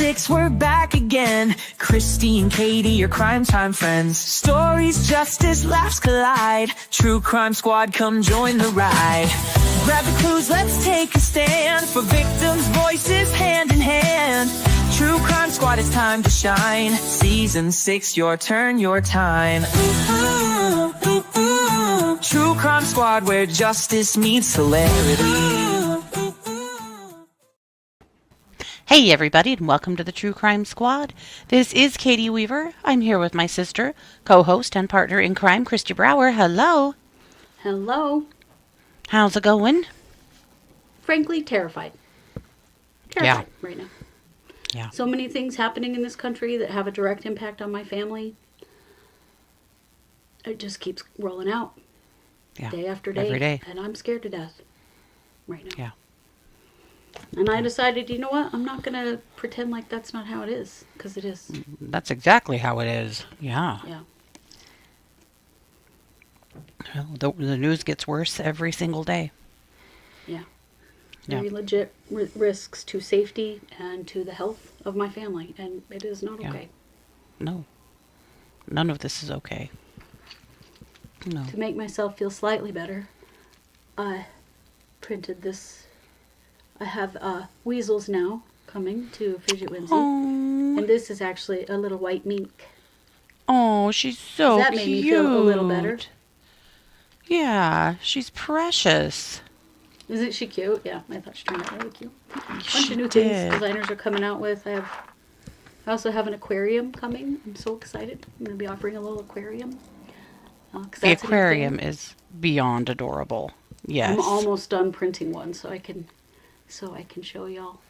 6, we're back again. Kristi and Katie, your crime time friends. Stories, justice, laughs collide. True Crime Squad, come join the ride. Grab the clues, let's take a stand. For victims' voices, hand in hand. True Crime Squad, it's time to shine. Season 6, your turn, your time. True Crime Squad, where justice meets hilarity. Hey everybody, and welcome to the True Crime Squad. This is Katie Weaver. I'm here with my sister, co-host and partner in crime, Kristi Brower. Hello. Hello. How's it going? Frankly, terrified. Right now. Yeah. So many things happening in this country that have a direct impact on my family. It just keeps rolling out. Yeah. Day after day. Every day. And I'm scared to death right now. Yeah. And I decided, you know what? I'm not going to pretend like that's not how it is, because it is. That's exactly how it is. Yeah. Yeah. Well, the news gets worse every single day. Yeah. Very legit risks to safety and to the health of my family, and it is not okay. No. None of this is okay. No. To make myself feel slightly better, I printed this. I have weasels now coming to Fidget Whimsy. Aww. And this is actually a little white mink. Oh, she's so That made me feel a little better. Yeah, she's precious. Isn't she cute? Yeah, I thought she turned out really cute. A bunch She of new did. things designers are coming out with. I also have an aquarium coming. I'm so excited. I'm going to be offering a little aquarium. The aquarium is beyond adorable. Yes. I'm almost done printing one, so I can show y'all.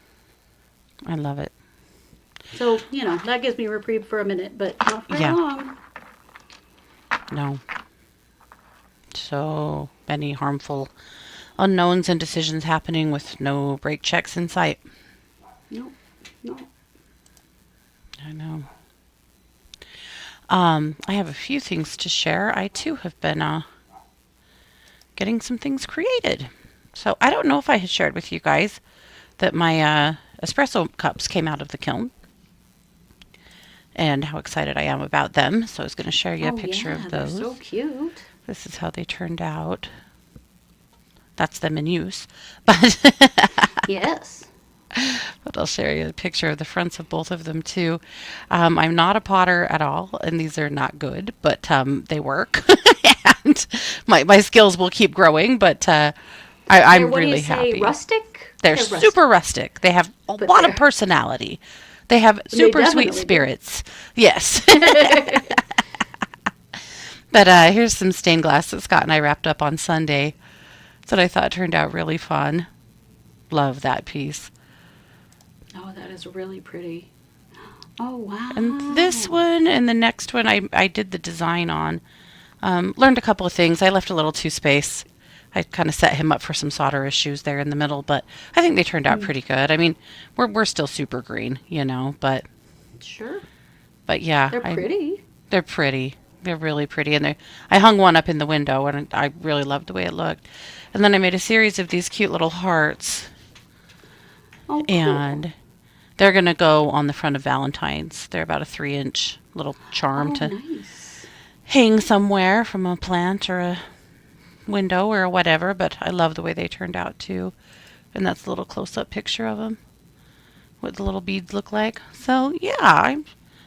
I love it. So, that gives me a reprieve for a minute, but not for very long. No. So many harmful unknowns and decisions happening with no brake checks in sight. No. I know. I have a few things to share. I too have been getting some things created. So I don't know if I had shared with you guys that my espresso cups came out of the kiln and how excited I am about them. So I was going to share you a picture of those. They're so cute. This is how they turned out. That's them in use. But Yes. But I'll share you a picture of the fronts of both of them too. I'm not a potter at all, and these are not good, but they work. And my skills will keep growing, but I'm really happy. Rustic? They're super rustic. They have a lot of personality. They have super sweet spirits. Yes. But here's some stained glass that Scott and I wrapped up on Sunday that I thought turned out really fun. Love that piece. Oh, that is really pretty. Oh, wow. And this one and the next one I did the design on. Learned a couple of things. I left a little too space. I kind of set him up for some solder issues there in the middle, but I think they turned out pretty good. I mean, we're still super green, but... Sure. But yeah. They're pretty. They're pretty. They're really pretty. And I hung one up in the window, and I really loved the way it looked. And then I made a series of these cute little hearts. Oh, cool. And they're going to go on the front of Valentine's. They're about a 3-inch little charm to hang somewhere from a plant or a window or whatever. But I love the way they turned out too. And that's a little close-up picture of them. What the little beads look like. So yeah,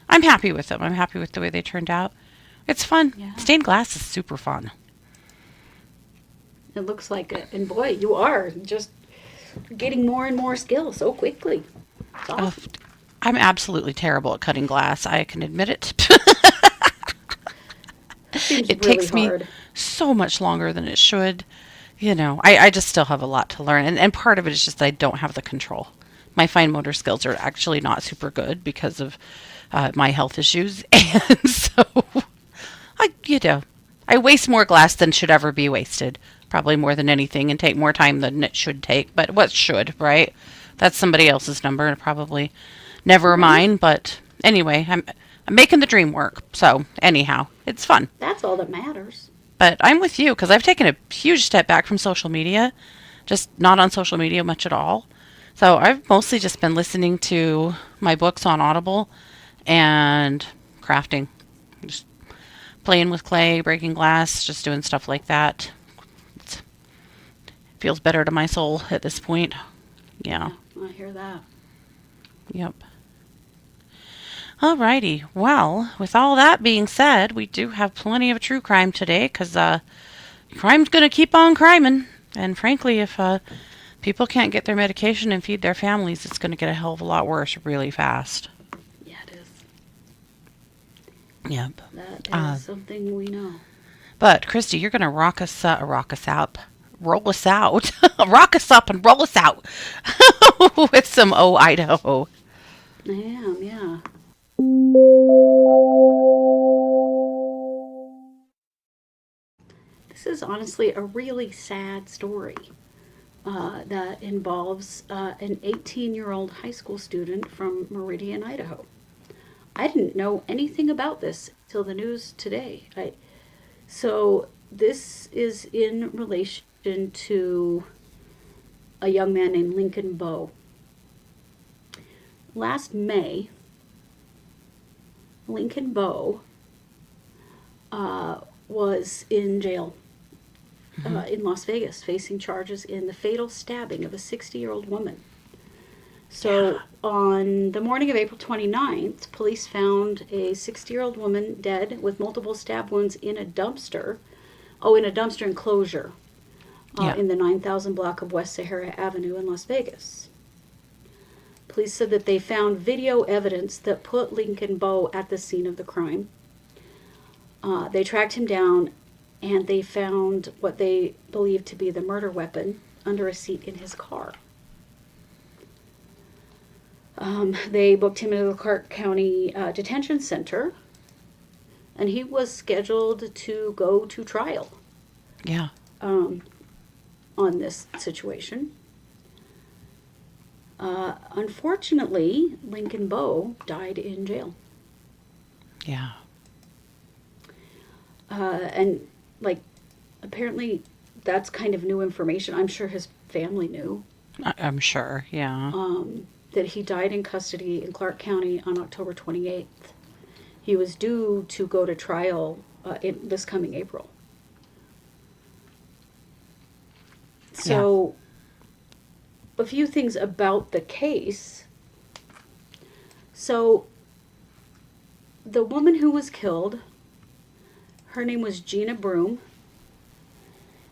I'm happy with them. I'm happy with the way they turned out. It's fun. Yeah. Stained glass is super fun. It looks like it. And boy, you are just getting more and more skill so quickly. It's awesome. I'm absolutely terrible at cutting glass. I can admit it. It takes me so much longer than it should. I just still have a lot to learn. And part of it is just that I don't have the control. My fine motor skills are actually not super good because of my health issues. And so, I waste more glass than should ever be wasted. Probably more than anything, and take more time than it should take. But what should, right? That's somebody else's number, and probably never mine. But anyway, I'm making the dream work. So anyhow, it's fun. That's all that matters. But I'm with you because I've taken a huge step back from social media, just not on social media much at all. So I've mostly just been listening to my books on Audible and crafting. Just playing with clay, breaking glass, just doing stuff like that. It feels better to my soul at this point. Yeah. Yeah, I hear that. Yep. Alrighty. Well, with all that being said, we do have plenty of true crime today because crime's going to keep on criming. And frankly, if people can't get their medication and feed their families, it's going to get a hell of a lot worse really fast. Yeah, it is. Yep. That is something we know. But Kristi, you're going to rock us out, roll us out, rock us up and roll us out with some Idaho. I am, yeah. This is honestly a really sad story that involves an 18-year-old high school student from Meridian, Idaho. I didn't know anything about this till the news today. So this is in relation to a young man named Lincoln Bowe. Last May, Lincoln Bowe was in jail in Las Vegas, facing charges in the fatal stabbing of a 60-year-old woman. So on the morning of April 29th, police found a 60-year-old woman dead with multiple stab wounds in a dumpster. Oh, in a dumpster enclosure in the 9000 block of West Sahara Avenue in Las Vegas. Police said that they found video evidence that put Lincoln Bowe at the scene of the crime. They tracked him down, and they found what they believed to be the murder weapon under a seat in his car. They booked him into the Clark County Detention Center, and he was scheduled to go to trial. Yeah. On this situation. Unfortunately, Lincoln Bowe died in jail. Yeah. And, apparently that's kind of new information. I'm sure his family knew. I'm sure, yeah. That he died in custody in Clark County on October 28th. He was due to go to trial this coming April. So, a few things about the case. So, the woman who was killed, her name was Gina Broom,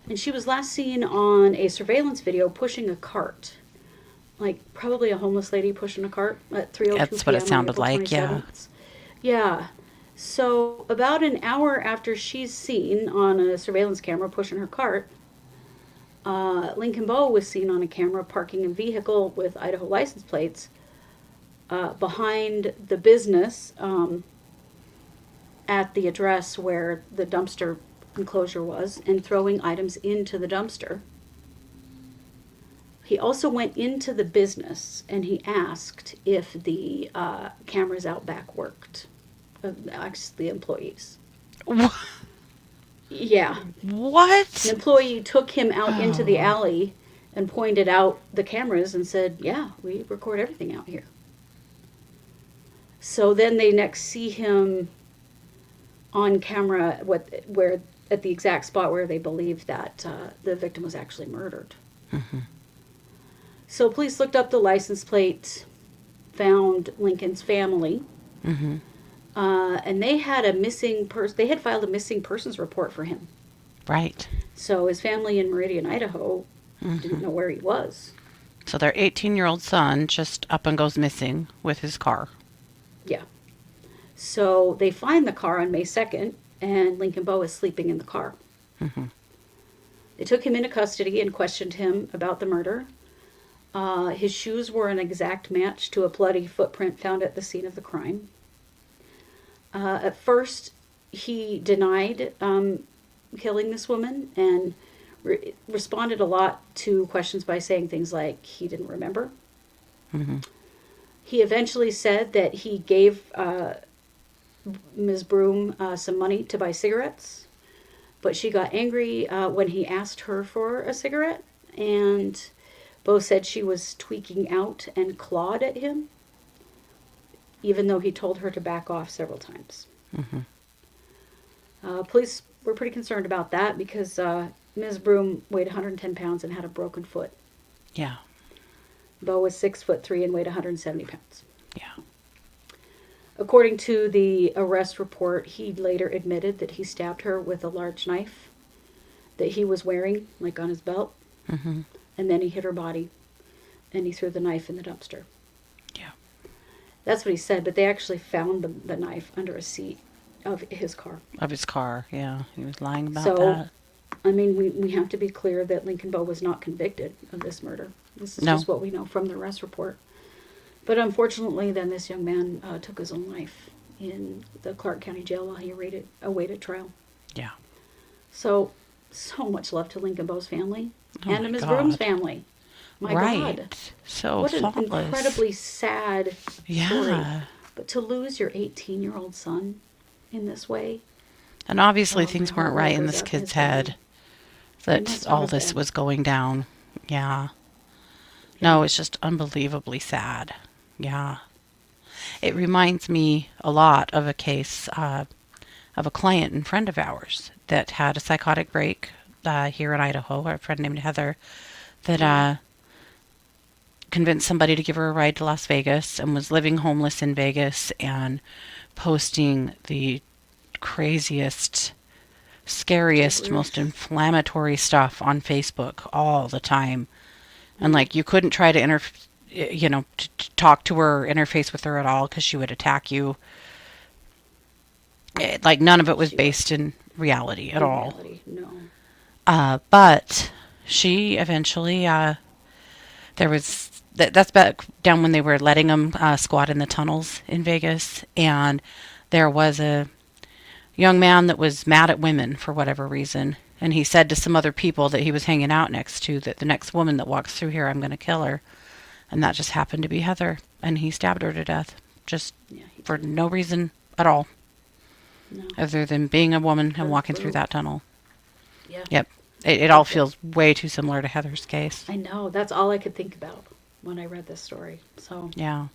and she was last seen on a surveillance video pushing a cart. Probably a homeless lady pushing a cart at 3:02 p.m. That's what it sounded like, yeah. Yeah. So, about an hour after she's seen on a surveillance camera pushing her cart, Lincoln Bowe was seen on a camera parking a vehicle with Idaho license plates behind the business at the address where the dumpster enclosure was, and throwing items into the dumpster. He also went into the business and he asked if the cameras out back worked. Asked the employees. Yeah. What? An employee took him out into the alley and pointed out the cameras and said, yeah, we record everything out here. So then they next see him on camera where at the exact spot where they believed that the victim was actually murdered. Mm-hmm. So police looked up the license plate, found Lincoln's family, Mm-hmm. And they had they had filed a missing persons report for him. Right. So his family in Meridian, Idaho, didn't know where he was. So their 18-year-old son just up and goes missing with his car. Yeah. So they find the car on May 2nd, and Lincoln Bowe is sleeping in the car. Mm-hmm. They took him into custody and questioned him about the murder. His shoes were an exact match to a bloody footprint found at the scene of the crime. At first, he denied killing this woman and responded a lot to questions by saying things like he didn't remember. Mm-hmm. He eventually said that he gave Ms. Broom some money to buy cigarettes, but she got angry when he asked her for a cigarette and Bo said she was tweaking out and clawed at him, even though he told her to back off several times. Mm-hmm. Police were pretty concerned about that because Ms. Broom weighed 110 pounds and had a broken foot. Yeah. Bo was 6'3" and weighed 170 pounds. Yeah. According to the arrest report, he later admitted that he stabbed her with a large knife that he was wearing, like on his belt. Mm-hmm. And then he hit her body, and he threw the knife in the dumpster. Yeah. That's what he said, but they actually found the knife under a seat of his car. Of his car, yeah. He was lying about So, that. I mean, we have to be clear that Lincoln Bo was not convicted of this murder. This is No. just what we know from the arrest report. But unfortunately, then this young man took his own life in the Clark County Jail while he awaited trial. Yeah. So much love to Lincoln Bo's family Oh and my to Ms. God. Broom's family. My Right. God. So What an thoughtless. incredibly sad Yeah. story. But to lose your 18-year-old son in this way. And obviously Oh, things my weren't heart right in goes this out to kid's his family. head. It That must all have this been. was going down. Yeah. No, it's just unbelievably sad. Yeah. It reminds me a lot of a case of a client and friend of ours that had a psychotic break here in Idaho. A friend named Heather that convinced somebody to give her a ride to Las Vegas and was living homeless in Vegas and posting the craziest, scariest, most inflammatory stuff on Facebook all the time. And like you couldn't try to to talk to her or interface with her at all because she would attack you. Like none of it was based in reality at all. Reality, no. But she eventually, there was, that's back down when they were letting them squat in the tunnels in Vegas. And there was a young man that was mad at women for whatever reason. And he said to some other people that he was hanging out next to that the next woman that walks through here, I'm going to kill her. And that just happened to be Heather. And he stabbed her to death just for no reason at all. No. Other than being a woman and That's walking through brutal. that tunnel. Yeah. Yep. It all feels way too similar to Heather's case. I know. That's all I could think about when I read this story. So, Yeah.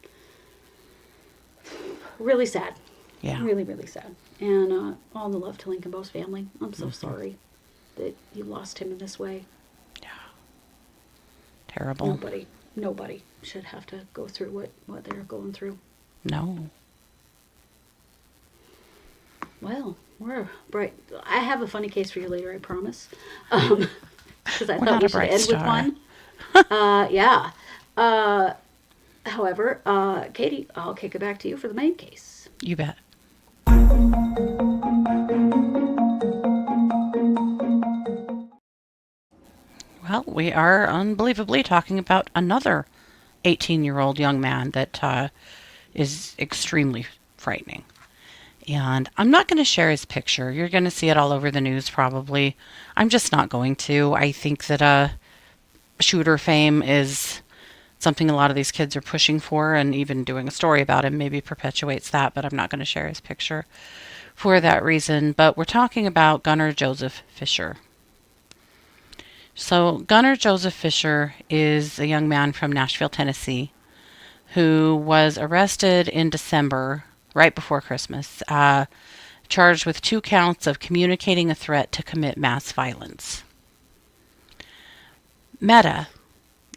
really sad. Yeah. Really, really sad. And all the love to Lincoln Bo's family. I'm so sorry that you lost him in this way. Yeah. Terrible. Nobody should have to go through what they're going through. No. Well, we're bright. I have a funny case for you later, I promise. Because I We're thought not we a should bright end star. with one. Yeah. However, Katie, I'll kick it back to you for the main case. You bet. Well, we are unbelievably talking about another 18-year-old young man that is extremely frightening. And I'm not going to share his picture. You're going to see it all over the news probably. I'm just not going to. I think that shooter fame is something a lot of these kids are pushing for, and even doing a story about him maybe perpetuates that, but I'm not going to share his picture for that reason. But we're talking about Gunnar Joseph Fisher. So Gunnar Joseph Fisher is a young man from Nashville, Tennessee, who was arrested in December, right before Christmas, charged with 2 counts of communicating a threat to commit mass violence. Meta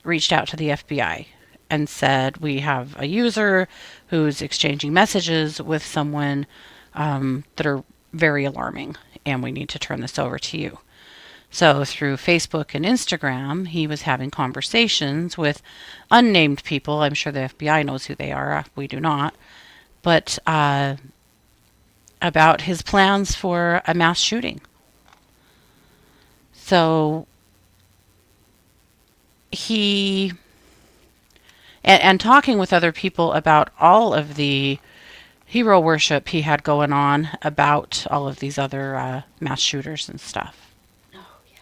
reached out to the FBI and said, we have a user who's exchanging messages with someone that are very alarming, and we need to turn this over to you. So through Facebook and Instagram, he was having conversations with unnamed people. I'm sure the FBI knows who they are. We do not. But about his plans for a mass shooting. So he, and talking with other people about all of the hero worship he had going on about all of these other mass shooters and stuff. Oh, yeah.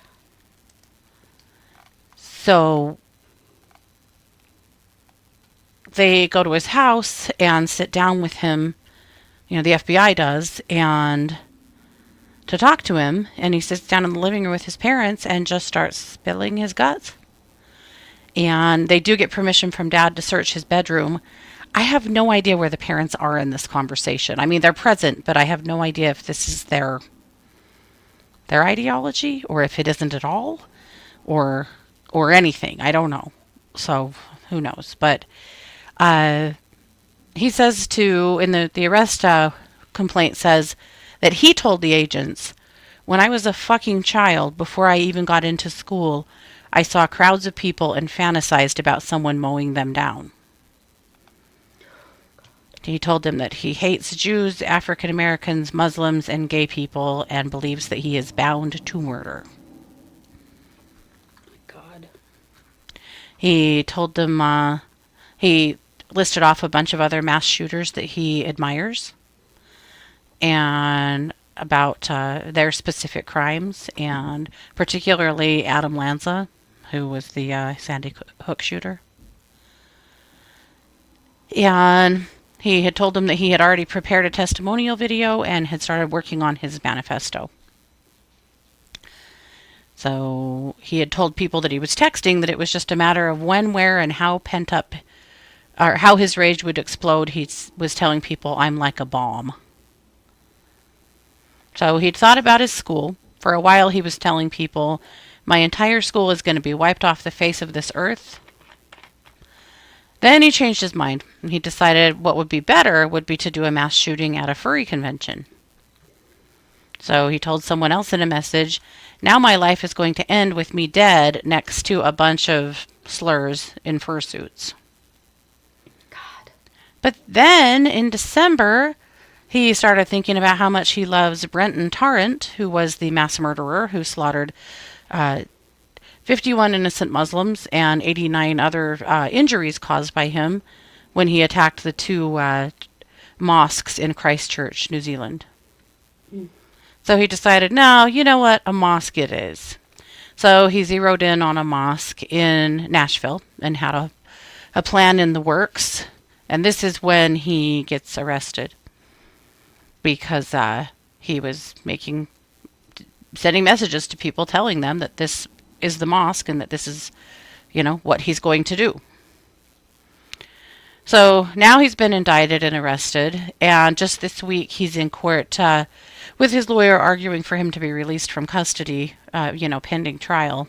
So they go to his house and sit down with him, the FBI does, and to talk to him, and he sits down in the living room with his parents and just starts spilling his guts. And they do get permission from Dad to search his bedroom. I have no idea where the parents are in this conversation. I mean, they're present, but I have no idea if this is their ideology or if it isn't at all, or anything. I don't know. So who knows? But he says in the arrest complaint says that he told the agents, "When I was a fucking child, before I even got into school, I saw crowds of people and fantasized about someone mowing them down." He told them that he hates Jews, African Americans, Muslims, and gay people, and believes that he is bound to murder. God. He told them, he listed off a bunch of other mass shooters that he admires, and about their specific crimes, and particularly Adam Lanza, who was the Sandy Hook shooter. And he had told them that he had already prepared a testimonial video and had started working on his manifesto. So he had told people that he was texting that it was just a matter of when, where, and how pent up, or how his rage would explode. He was telling people, "I'm like a bomb." So he'd thought about his school. For a while he was telling people, "My entire school is going to be wiped off the face of this earth." Then he changed his mind, and he decided what would be better would be to do a mass shooting at a furry convention. So he told someone else in a message, "Now my life is going to end with me dead next to a bunch of slurs in fursuits." God. But then in December, he started thinking about how much he loves Brenton Tarrant, who was the mass murderer who slaughtered 51 innocent Muslims and 89 other injuries caused by him when he attacked the two mosques in Christchurch, New Zealand. So he decided, no, you know what, a mosque it is. So he zeroed in on a mosque in Nashville and had a plan in the works. And this is when he gets arrested, because he was sending messages to people telling them that this is the mosque and that this is, what he's going to do. So now he's been indicted and arrested, and just this week he's in court with his lawyer arguing for him to be released from custody, pending trial.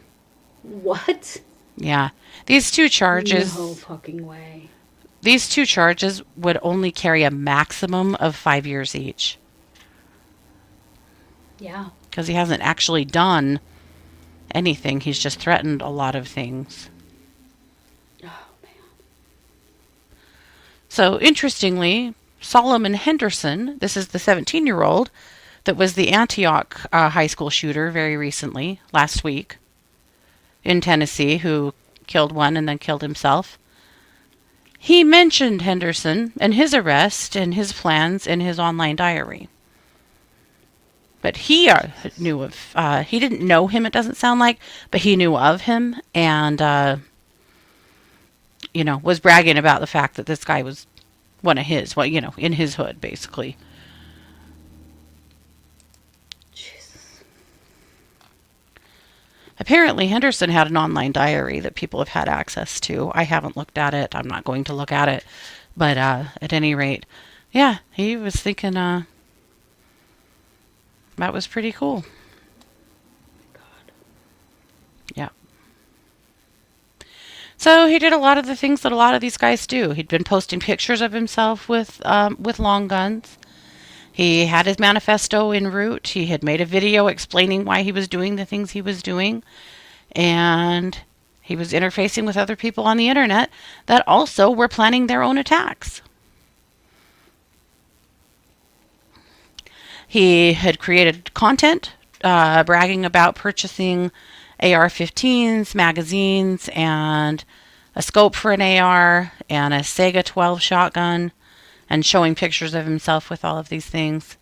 What? Yeah. These two charges... No fucking way. These two charges would only carry a maximum of 5 years each. Yeah. Because he hasn't actually done anything. He's just threatened a lot of things. Oh, man. So, interestingly, Solomon Henderson, this is the 17-year-old that was the Antioch high school shooter very recently, last week, in Tennessee, who killed one and then killed himself. He mentioned Henderson and his arrest and his plans in his online diary. But he knew of, he didn't know him, it doesn't sound like, but he knew of him and, was bragging about the fact that this guy was one of his, in his hood, basically. Jesus. Apparently, Henderson had an online diary that people have had access to. I haven't looked at it. I'm not going to look at it. But at any rate, yeah, he was thinking that was pretty cool. God. Yeah. So he did a lot of the things that a lot of these guys do. He'd been posting pictures of himself with long guns. He had his manifesto en route. He had made a video explaining why he was doing the things he was doing. And he was interfacing with other people on the internet that also were planning their own attacks. He had created content bragging about purchasing AR-15s, magazines, and a scope for an AR, and a Sega 12 shotgun, and showing pictures of himself with all of these things.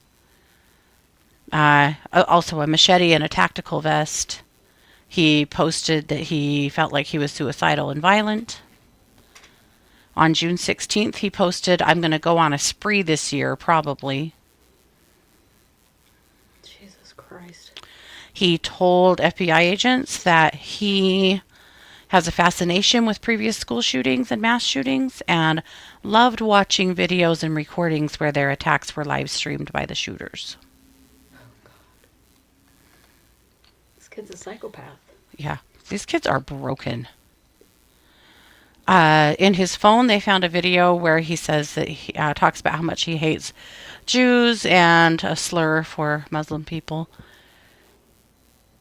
Also a machete and a tactical vest. He posted that he felt like he was suicidal and violent. On June 16th, he posted, "I'm going to go on a spree this year, probably." Jesus Christ. He told FBI agents that he has a fascination with previous school shootings and mass shootings, and loved watching videos and recordings where their attacks were live streamed by the shooters. This kid's a psychopath. Yeah, these kids are broken. In his phone, they found a video where he says that he talks about how much he hates Jews and a slur for Muslim people.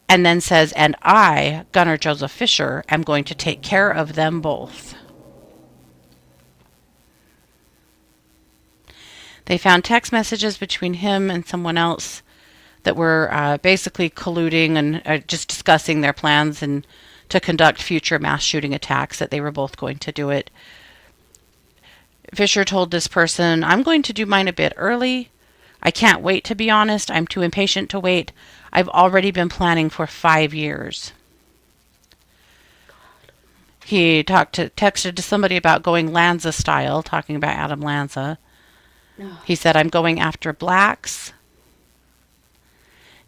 And then says, and I, Gunner Joseph Fisher, am going to take care of them both. They found text messages between him and someone else that were basically colluding and just discussing their plans and to conduct future mass shooting attacks, that they were both going to do it. Fisher told this person, I'm going to do mine a bit early. I can't wait, to be honest. I'm too impatient to wait. I've already been planning for 5 years. He texted to somebody about going Lanza style, talking about Adam Lanza. No. He said, I'm going after blacks.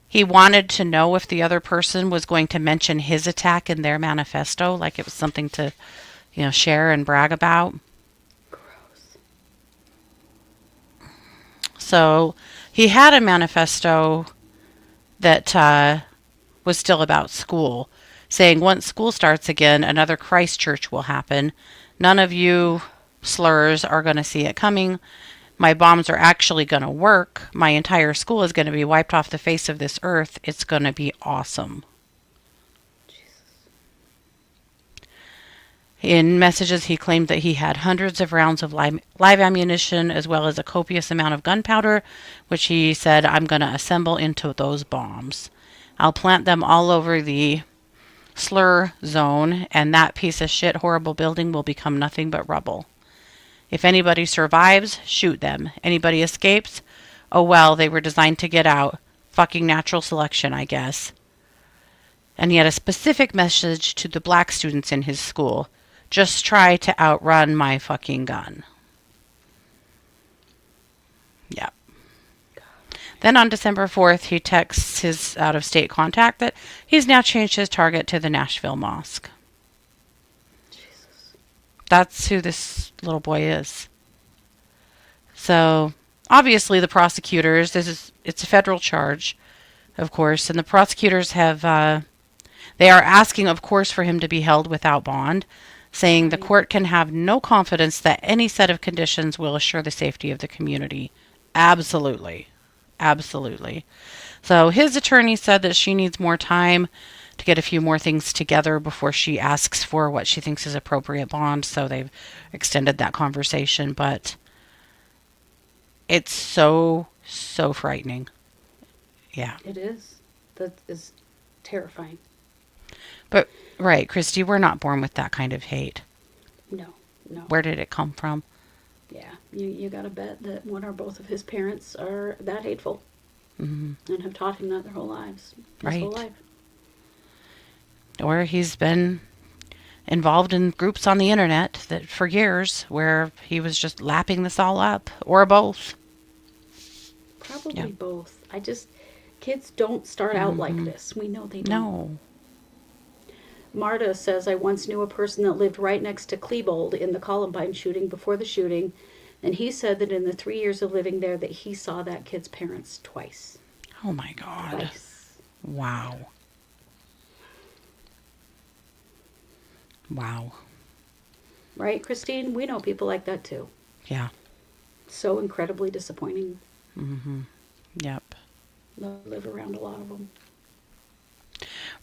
He wanted to know if the other person was going to mention his attack in their manifesto, like it was something to, share and brag about. Gross. So he had a manifesto that was still about school, saying once school starts again, another Christchurch will happen. None of you slurs are going to see it coming. My bombs are actually going to work. My entire school is going to be wiped off the face of this earth. It's going to be awesome. In messages, he claimed that he had hundreds of rounds of live ammunition, as well as a copious amount of gunpowder, which he said, I'm going to assemble into those bombs. I'll plant them all over the slur zone, and that piece of shit horrible building will become nothing but rubble. If anybody survives, shoot them. Anybody escapes, oh well, they were designed to get out. Fucking natural selection, I guess. And he had a specific message to the black students in his school. Just try to outrun my fucking gun. Yeah. Then on December 4th, he texts his out-of-state contact that he's now changed his target to the Nashville Mosque. That's who this little boy is. So, obviously the prosecutors, it's a federal charge, of course, and the prosecutors have, they are asking, of course, for him to be held without bond, saying the court can have no confidence that any set of conditions will assure the safety of the community. Absolutely. Absolutely. So his attorney said that she needs more time to get a few more things together before she asks for what she thinks is appropriate bond. So they've extended that conversation, but it's so frightening. Yeah. It is. That is terrifying. But, right, Kristi, we're not born with that kind of hate. No. Where did it come from? Yeah. You got to bet that one or both of his parents are that hateful. Mm-hmm. And have taught him that their whole lives. Right. His whole life. Or he's been involved in groups on the internet that for years where he was just lapping this all up, or both. Probably both. Kids don't start out like this. We know they don't. No. Marta says, I once knew a person that lived right next to Klebold in the Columbine shooting before the shooting, and he said that in the 3 years of living there that he saw that kid's parents twice. Oh my God. Twice. Wow. Wow. Right, Christine? We know people like that too. Yeah. So incredibly disappointing. Mm-hmm. Yep. Live around a lot of them.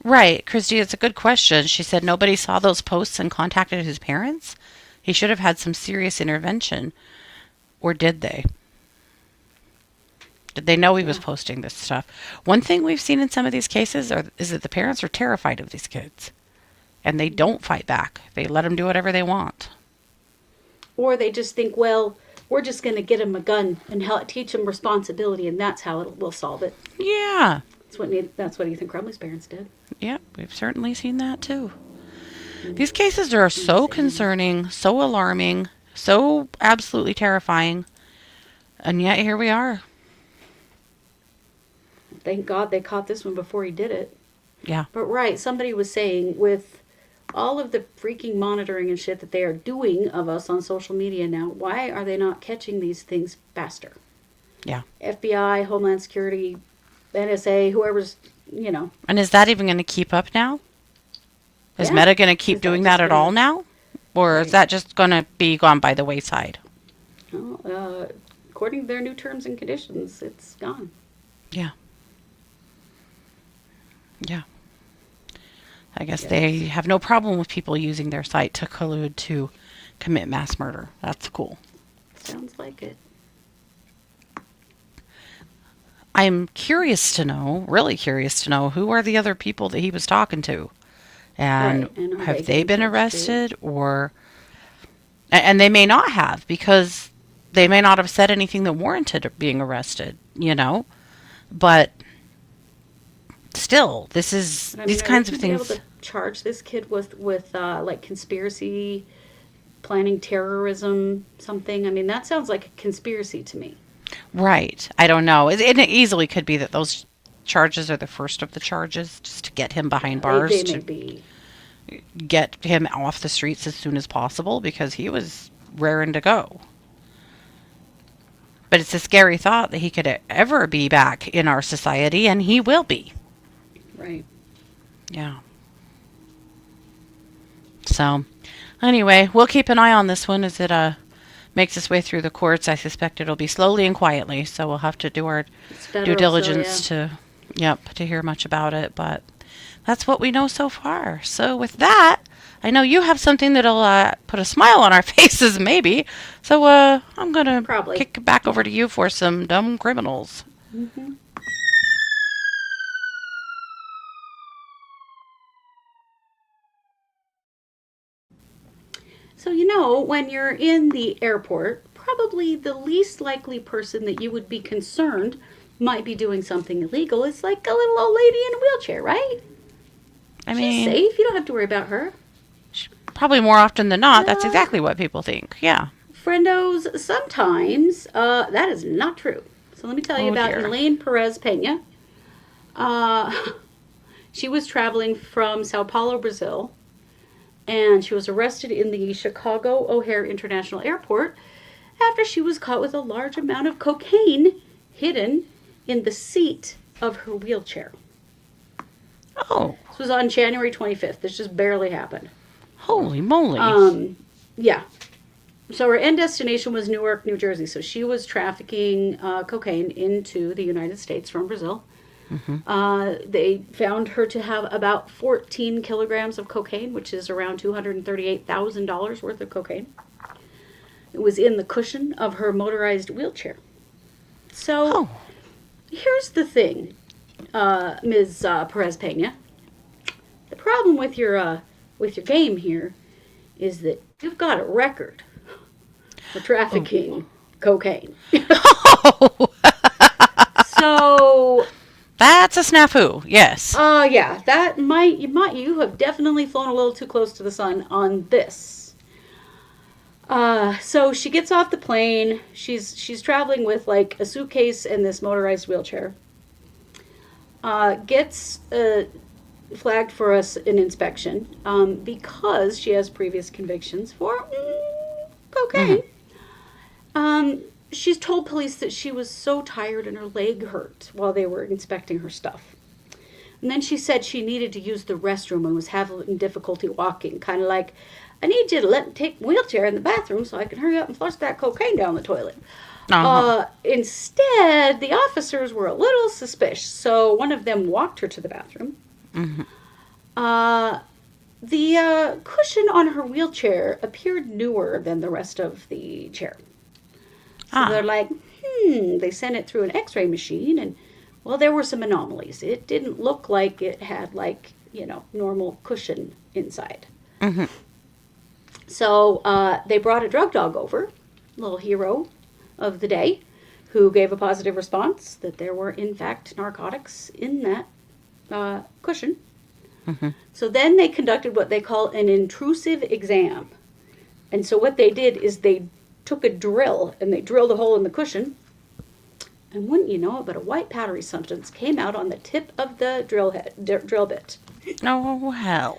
Right. Kristi, it's a good question. She said nobody saw those posts and contacted his parents. He should have had some serious intervention. Or did they? Did they know he was posting this stuff? One thing we've seen in some of these cases is that the parents are terrified of these kids. And they don't fight back. They let them do whatever they want. Or they just think, well, we're just going to get him a gun and teach him responsibility, and that's how we'll solve it. Yeah. That's what Ethan Crumley's parents did. Yeah, we've certainly seen that too. These cases are so concerning, so alarming, so absolutely terrifying. And yet here we are. Thank God they caught this one before he did it. Yeah. But right, somebody was saying with all of the freaking monitoring and shit that they are doing of us on social media now, why are they not catching these things faster? Yeah. FBI, Homeland Security, NSA, whoever's, you know. And is that even going to keep up now? Is Yeah. Meta going to keep Is that doing just that at gonna- all now? Or Right. is that just going to be gone by the wayside? Well, according to their new terms and conditions, it's gone. Yeah. Yeah. I guess Yes. they have no problem with people using their site to collude to commit mass murder. That's cool. Sounds like it. I'm curious to know, really curious to know, who are the other people that he was talking to? And, Right, and are have they they been getting charged too? arrested? Or and they may not have, because they may not have said anything that warranted being arrested, you know? But still, this is But, I these mean, are kinds they of gonna be things. able to charge this kid with like conspiracy, planning terrorism, something? I mean, that sounds like a conspiracy to me. Right. I don't know. It easily could be that those charges are the first of the charges, just to get him behind bars, They to may be. get him off the streets as soon as possible, because he was raring to go. But it's a scary thought that he could ever be back in our society, and he will be. Right. Yeah. So, anyway, we'll keep an eye on this one as it makes its way through the courts. I suspect it'll be slowly and quietly, so we'll have to do our It's due federal, diligence so, to hear much about it. But that's what we know so far. So with that, I know you have something that'll put a smile on our faces, maybe. So I'm gonna Probably. kick back over to you for some dumb criminals. Mm-hmm. So, you know, when you're in the airport, probably the least likely person that you would be concerned might be doing something illegal is like a little old lady in a wheelchair, right? I She's mean, safe. You don't have to worry about her. probably more often than not, that's Yeah. exactly what people think. Yeah. Friendos, sometimes that is not true. So let me tell you Oh, about dear. Elaine Perez-Pena. She was traveling from Sao Paulo, Brazil, and she was arrested in the Chicago O'Hare International Airport after she was caught with a large amount of cocaine hidden in the seat of her wheelchair. Oh, This was on January 25th. This just barely happened. holy moly. Yeah. So her end destination was Newark, New Jersey. So she was trafficking cocaine into the United States from Brazil. They found her to have about 14 kilograms of cocaine, which is around $238,000 worth of cocaine. It was in the cushion of her motorized wheelchair. So Oh. here's the thing, Ms. Perez-Pena. The problem with your game here is that you've got a record for trafficking cocaine. Oh. So, That's a snafu. Yes. yeah, that you have definitely flown a little too close to the sun on this. So she gets off the plane. She's traveling with like a suitcase and this motorized wheelchair. Gets flagged for an inspection because she has previous convictions for cocaine. She's told police that she was so tired and her leg hurt while they were inspecting her stuff. And then she said she needed to use the restroom and was having difficulty walking. Kind of like, I need you to let me take my wheelchair in the bathroom so I can hurry up and flush that cocaine down the toilet. Instead, the officers were a little suspicious. So one of them walked her to the bathroom. The cushion on her wheelchair appeared newer than the rest of the chair. So they're like, they sent it through an x-ray machine, and, well, there were some anomalies. It didn't look like it had, like, normal cushion inside. So they brought a drug dog over, little hero of the day, who gave a positive response that there were, in fact, narcotics in that cushion. So then they conducted what they call an intrusive exam. And so what they did is they took a drill and they drilled a hole in the cushion. And wouldn't you know it, but a white powdery substance came out on the tip of the drill bit. Oh, hell.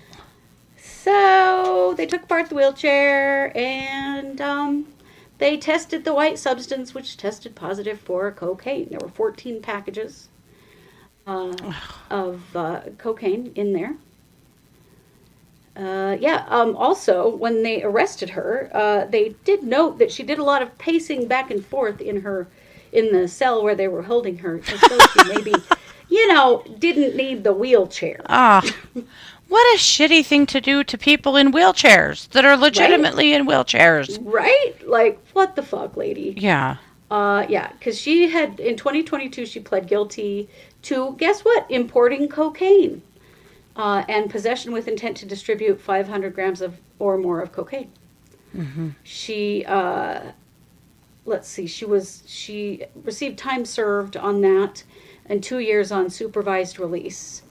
So they took apart the wheelchair and they tested the white substance, which tested positive for cocaine. There were 14 packages of cocaine in there. Also, when they arrested her, they did note that she did a lot of pacing back and forth in the cell where they were holding her, as though she maybe, didn't need the wheelchair. What a shitty thing to do to people in wheelchairs that are legitimately in wheelchairs. Right? Like, what the fuck, lady? Yeah. Because she had, in 2022, she pled guilty to, guess what? Importing cocaine. And possession with intent to distribute 500 grams or more of cocaine. Mm-hmm. She, she received time served on that and 2 years on supervised release.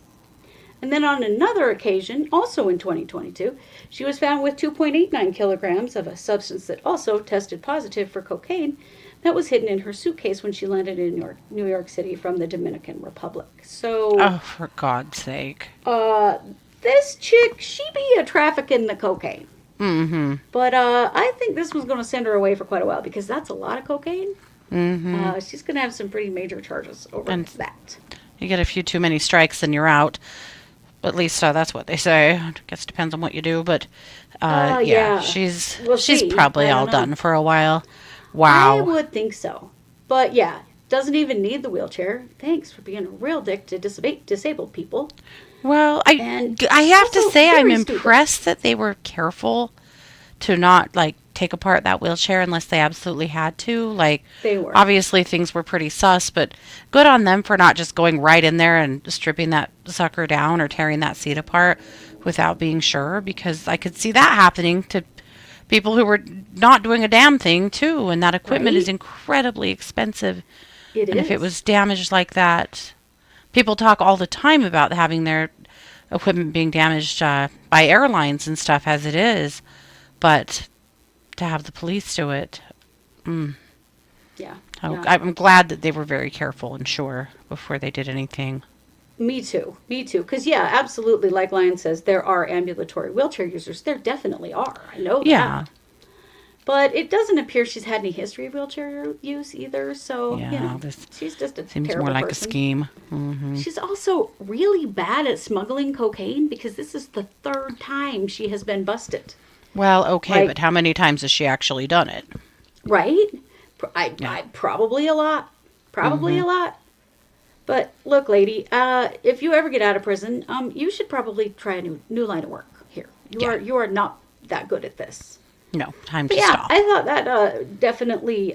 And then on another occasion, also in 2022, she was found with 2.89 kilograms of a substance that also tested positive for cocaine that was hidden in her suitcase when she landed in New York City from the Dominican Republic. So, oh, for God's sake. This chick, she be a trafficking the cocaine. Mm-hmm. But I think this one's going to send her away for quite a while because that's a lot of cocaine. Mm-hmm. She's going to have some pretty major charges over that. You get a few too many strikes and you're out. At least that's what they say. I guess it depends on what you do, but she's probably all done for a while. Wow. I would think so. But yeah, doesn't even need the wheelchair. Thanks for being a real dick to disabled people. Well, I have to say I'm impressed that they were careful to not take apart that wheelchair unless they absolutely had to. They were. Obviously things were pretty sus, but good on them for not just going right in there and stripping that sucker down or tearing that seat apart without being sure, because I could see that happening to people who were not doing a damn thing too, and that equipment is incredibly expensive. It is. If it was damaged like that, people talk all the time about having their equipment being damaged by airlines and stuff as it is, but to have the police do it, Yeah. I'm glad that they were very careful and sure before they did anything. Me too. Because, yeah, absolutely, like Lion says, there are ambulatory wheelchair users. There definitely are. I know that. Yeah. But it doesn't appear she's had any history of wheelchair use either, so, this she's just a seems terrible more like person. a scheme. Mm-hmm. She's also really bad at smuggling cocaine because this is the third time she has been busted. Well, okay, but how many times has she actually done it? Right? I probably a lot. Probably a lot. But look, lady, if you ever get out of prison, you should probably try a new line of work here. You are not that good at this. No, time to stop. I thought that definitely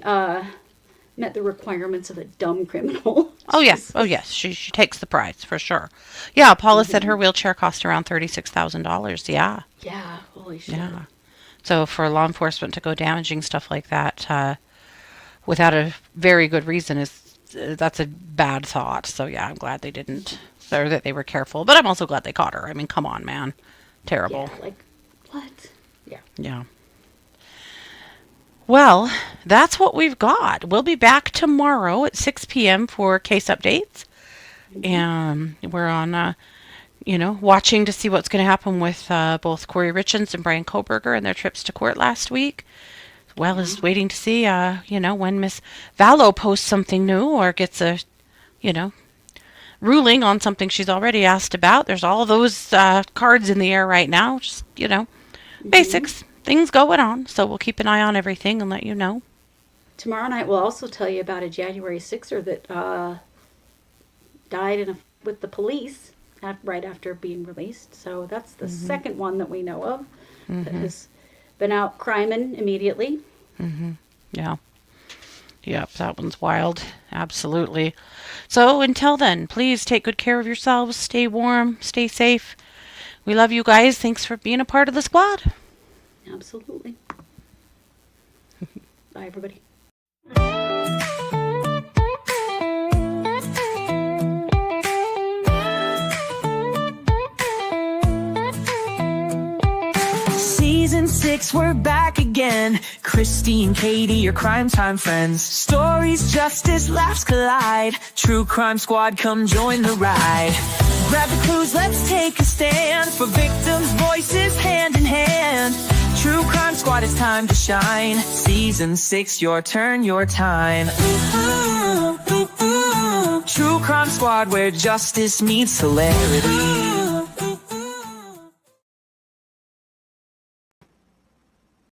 met the requirements of a dumb criminal. Oh, yes. Oh, yes. She takes the prize, for sure. Yeah, Paula said her wheelchair cost around $36,000. Yeah. Yeah, holy shit. Yeah. So for law enforcement to go damaging stuff like that without a very good reason that's a bad thought. So, yeah, I'm glad they didn't, or that they were careful. But I'm also glad they caught her. I mean, come on, man. Terrible. Yeah, what? Yeah. Yeah. Well, that's what we've got. We'll be back tomorrow at 6 p.m. for case updates. And we're on, watching to see what's going to happen with both Corey Richens and Brian Koberger and their trips to court last week. As well as waiting to see, when Miss Vallow posts something new or gets a, ruling on something she's already asked about. There's all those cards in the air right now. Just, basics. Things going on, so we'll keep an eye on everything and let you know. Tomorrow night we'll also tell you about a January 6er that died with the police right after being released. So that's the second one that we know of that has been out criming immediately. Mm-hmm. Yeah. Yep, that one's wild. Absolutely. So until then, please take good care of yourselves. Stay warm. Stay safe. We love you guys. Thanks for being a part of the squad. Absolutely. Bye, everybody. Season 6, we're back again. Kristi and Katie, your crime time friends. Stories, justice, laughs collide. True Crime Squad, come join the ride. Grab the clues, let's take a stand for victims' voices hand in hand. True Crime Squad, it's time to shine. Season 6, your turn, your time. True Crime Squad, where justice meets hilarity.